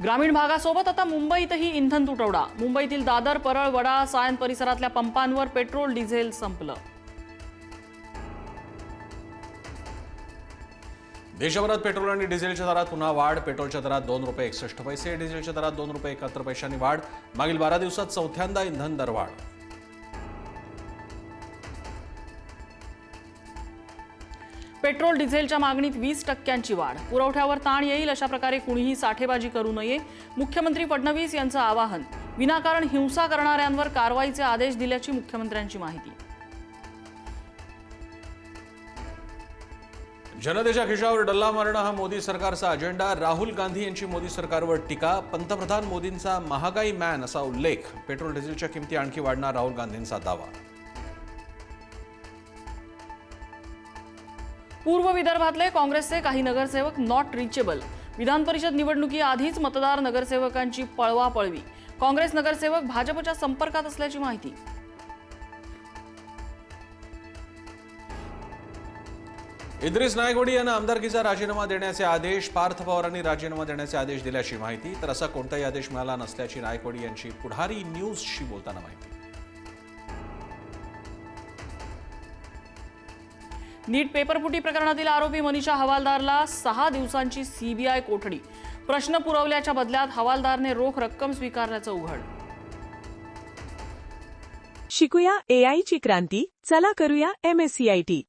ग्रामीण भागासोबत आता मुंबईतही इंधन तुटवडा। मुंबईतील दादर, परळ, वडाळा, सायन परिसरातल्या पंपांवर पेट्रोल डिझेल संपलं। देशभरात पेट्रोल आणि डिझेलच्या दरात पुन्हा वाढ। पेट्रोलच्या दरात ₹2.61, डिझेलच्या दरात ₹2.71 वाढ। मागील 12 दिवसात चौथ्यांदा इंधन दरवाढ। पेट्रोल डिझेलच्या मागणीत 20% वाढ। पुरवठ्यावर ताण येईल अशा प्रकारे कुणीही साठेबाजी करू नये। मुख्यमंत्री फडणवीस यांचं आवाहन। विनाकारण हिंसा करणाऱ्यांवर कारवाईचे आदेश दिल्याची मुख्यमंत्र्यांची माहिती। जनतेच्या खिशावर डल्ला मारणं हा मोदी सरकारचा अजेंडा। राहुल गांधी यांची मोदी सरकारवर टीका। पंतप्रधान मोदींचा महागाई मॅन असा उल्लेख। पेट्रोल डिझेलच्या किमती आणखी वाढणार, राहुल गांधींचा दावा। पूर्व विदर्भातले काँग्रेसचे काही नगरसेवक नॉट रिचेबल। विधान परिषद निवडणुकीआधीच मतदार नगरसेवकांची पळवापळवी। काँग्रेस नगरसेवक भाजपच्या संपर्कात असल्याची माहिती। इद्रिस नायकवडी यांना आमदारकीचा राजीनामा देण्याचे आदेश। पार्थ पवारांनी राजीनामा देण्याचे आदेश दिल्याची माहिती, तर असा कोणताही आदेश मिळाला नसल्याची नायकवडी यांची पुढारी न्यूजशी बोलताना माहिती। नीट पेपरफुटी प्रकरणातील आरोपी मनीषा हवालदारला 6 दिवसांची सीबीआय कोठडी। प्रश्न पुरवल्याच्या बदल्यात हवालदारने रोख रक्कम स्वीकारल्याचं उघड। शिकूया AI ची क्रांती, चला करूया MSCIT।